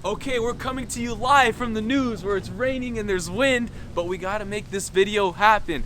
Okay, we're coming to you live from the news where it's raining and there's wind, but we gotta make this video happen.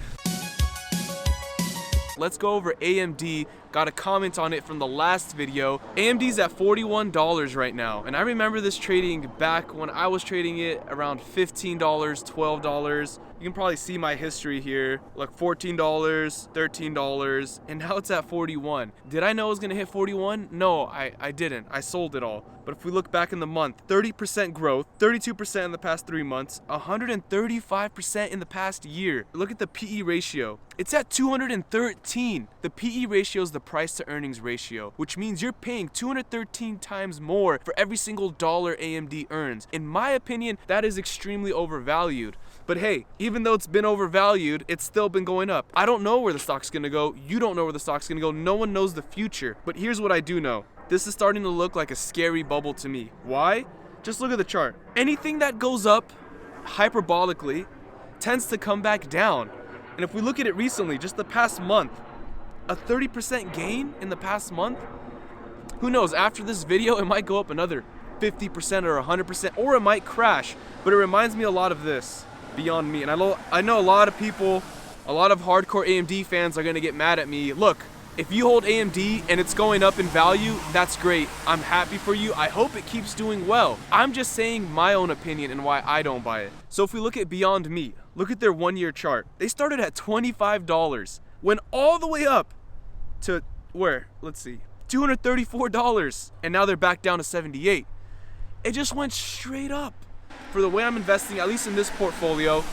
Let's go over AMD. Got a comment on it from the last video. AMD's at $41 right now, and I remember this trading back when I was trading it around $15, $12. You can probably see my history here. Look, $14, $13, and now it's at 41. Did I know it was gonna hit 41? No, I didn't. I sold it all. But if we look back in the month, 30% growth, 32% in the past 3 months, 135% in the past year. Look at the PE ratio. It's at 213. The PE ratio is the price to earnings ratio, which means you're paying 213 times more for every single dollar AMD earns. In my opinion, that is extremely overvalued. But hey, even though it's been overvalued, it's still been going up. I don't know where the stock's gonna go. You don't know where the stock's gonna go. No one knows the future. But here's what I do know. This is starting to look like a scary bubble to me. Why? Just look at the chart. Anything that goes up hyperbolically tends to come back down. And if we look at it recently, just the past month, a 30% gain in the past month, who knows, after this video, it might go up another 50% or 100%, or it might crash. But it reminds me a lot of this, Beyond Me. And I know a lot of people, a lot of hardcore AMD fans are gonna get mad at me. Look, if you hold AMD and it's going up in value, that's great. I'm happy for you. I hope it keeps doing well. I'm just saying my own opinion and why I don't buy it. So if we look at Beyond Me, look at their 1 year chart. They started at $25, went all the way up to where? Let's see, $234, and now they're back down to 78. It just went straight up. For the way I'm investing, at least in this portfolio,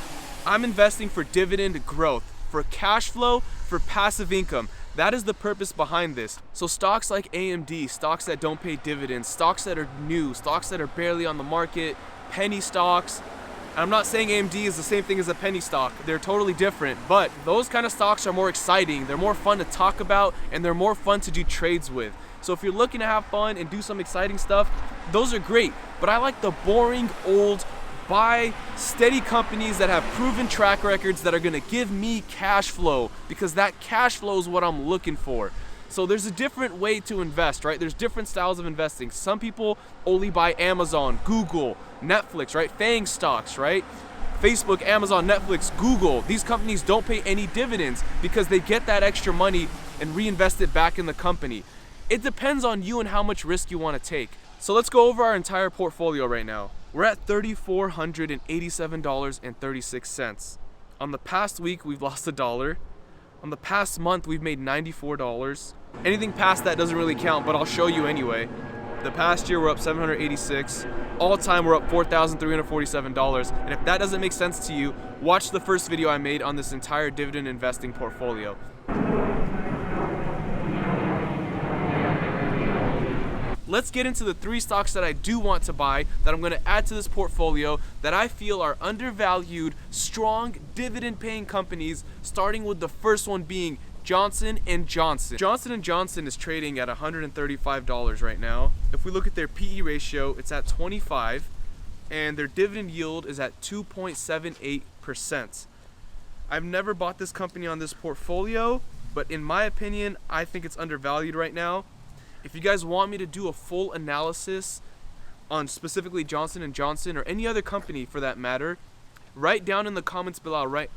I'm investing for dividend growth, for cash flow, for passive income. That is the purpose behind this. So stocks like AMD, stocks that don't pay dividends, stocks that are new, stocks that are barely on the market, penny stocks. And I'm not saying AMD is the same thing as a penny stock. They're totally different, but those kind of stocks are more exciting. They're more fun to talk about, and they're more fun to do trades with. So if you're looking to have fun and do some exciting stuff, those are great. But I like the boring, old, buy steady companies that have proven track records that are gonna give me cash flow, because that cash flow is what I'm looking for. So there's a different way to invest, right? There's different styles of investing. Some people only buy Amazon, Google, Netflix, right? FANG stocks, right? Facebook, Amazon, Netflix, Google. These companies don't pay any dividends because they get that extra money and reinvest it back in the company. It depends on you and how much risk you want to take. So let's go over our entire portfolio right now. We're at $3,487.36. On the past week, we've lost $1. On the past month, we've made $94. Anything past that doesn't really count, but I'll show you anyway. The past year, we're up $786. All time, we're up $4,347. And if that doesn't make sense to you, watch the first video I made on this entire dividend investing portfolio. Let's get into the 3 stocks that I do want to buy, that I'm going to add to this portfolio, that I feel are undervalued, strong, dividend-paying companies, starting with the first one being Johnson & Johnson. Johnson & Johnson is trading at $135 right now. If we look at their PE ratio, it's at 25, and their dividend yield is at 2.78%. I've never bought this company on this portfolio, but in my opinion, I think it's undervalued right now. If you guys want me to do a full analysis on specifically Johnson & Johnson or any other company for that matter, write down in the comments below, write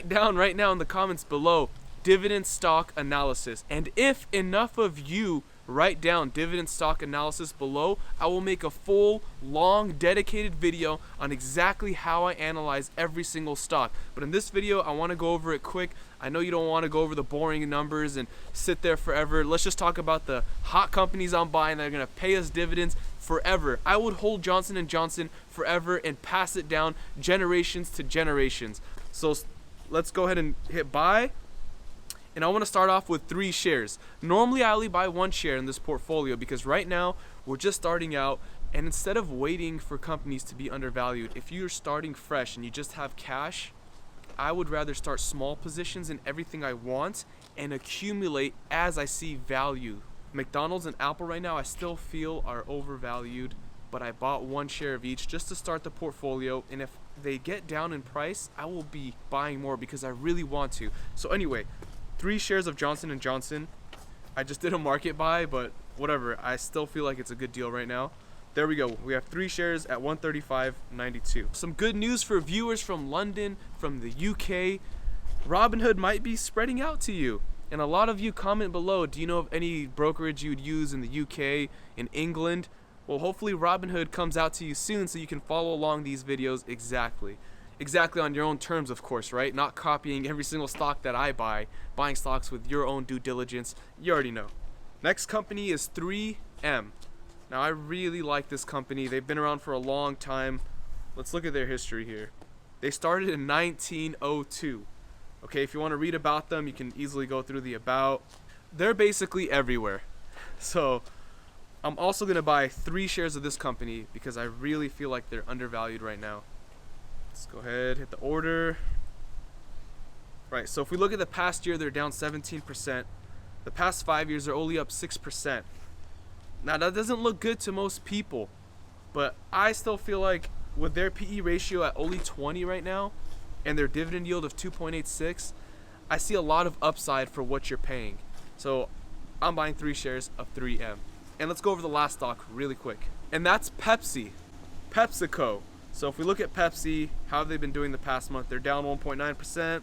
down right now in the comments below dividend stock analysis. And if enough of you write down dividend stock analysis below, I will make a full, long, dedicated video on exactly how I analyze every single stock. But in this video, I want to go over it quick. I know you don't want to go over the boring numbers and sit there forever. Let's just talk about the hot companies I'm buying that are going to pay us dividends forever. I would hold Johnson & Johnson forever and pass it down generations to generations. So let's go ahead and hit buy. And I want to start off with 3 shares. Normally I only buy 1 share in this portfolio because right now we're just starting out, and instead of waiting for companies to be undervalued, if you're starting fresh and you just have cash, I would rather start small positions in everything I want and accumulate as I see value. McDonald's and Apple right now I still feel are overvalued, but I bought 1 share of each just to start the portfolio, and if they get down in price, I will be buying more because I really want to. So anyway, 3 shares of Johnson & Johnson. I just did a market buy, but whatever. I still feel like it's a good deal right now. There we go. We have 3 shares at 135.92. Some good news for viewers from London, from the UK. Robinhood might be spreading out to you. And a lot of you comment below, do you know of any brokerage you would use in the UK, in England? Well, hopefully Robinhood comes out to you soon so you can follow along these videos exactly on your own terms, of course, right? Not copying every single stock that I buy, buying stocks with your own due diligence. You already know. Next company is 3M. Now, I really like this company. They've been around for a long time. Let's look at their history here. They started in 1902. Okay, if you want to read about them, you can easily go through the about. They're basically everywhere. So I'm also going to buy 3 shares of this company because I really feel like they're undervalued right now. Let's go ahead, hit the order. Right, so if we look at the past year, they're down 17%. The past 5 years, they're only up 6%. Now, that doesn't look good to most people, but I still feel like with their PE ratio at only 20 right now and their dividend yield of 2.86, I see a lot of upside for what you're paying. So I'm buying 3 shares of 3M. And let's go over the last stock really quick. And that's Pepsi. PepsiCo. So if we look at Pepsi, how have they been doing the past month? They're down 1.9%.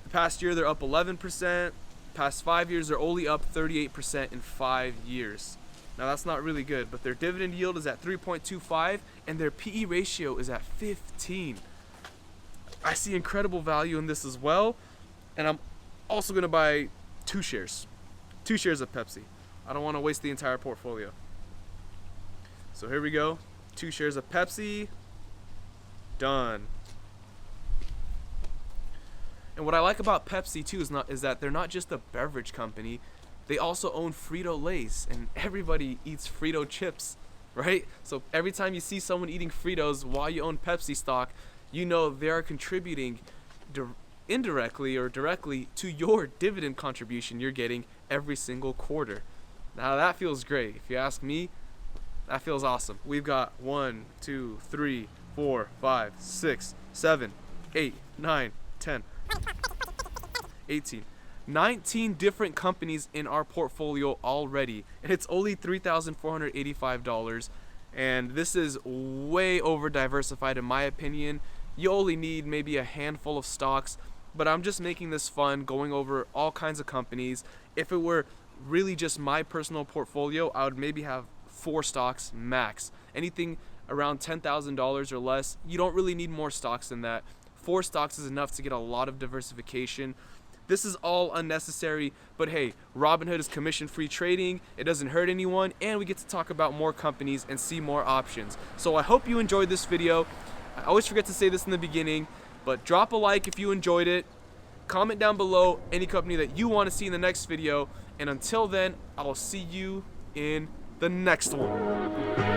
The past year, they're up 11%. Past 5 years, they're only up 38% in 5 years. Now that's not really good, but their dividend yield is at 3.25 and their PE ratio is at 15. I see incredible value in this as well, and I'm also going to buy 2 shares. 2 shares of Pepsi. I don't want to waste the entire portfolio. So here we go. 2 shares of Pepsi. Done. And what I like about Pepsi too is that they're not just a beverage company. They also own Frito-Lays, and everybody eats Frito chips, right? So every time you see someone eating Fritos while you own Pepsi stock, you know they are contributing indirectly or directly to your dividend contribution you're getting every single quarter. Now that feels great. If you ask me, that feels awesome. We've got 1, 2, 3, 4, 5, 6, 7, 8, 9, 10, 18, 19 different companies in our portfolio already, and it's only $3,485, and this is way over diversified in my opinion. You only need maybe a handful of stocks, but I'm just making this fun, going over all kinds of companies. If it were really just my personal portfolio, I would maybe have 4 stocks max. Anything around $10,000 or less, you don't really need more stocks than that. 4 stocks is enough to get a lot of diversification. This is all unnecessary, but hey, Robinhood is commission-free trading. It doesn't hurt anyone, and we get to talk about more companies and see more options. So I hope you enjoyed this video. I always forget to say this in the beginning, but drop a like if you enjoyed it. Comment down below any company that you want to see in the next video, and until then, I'll see you in the next one.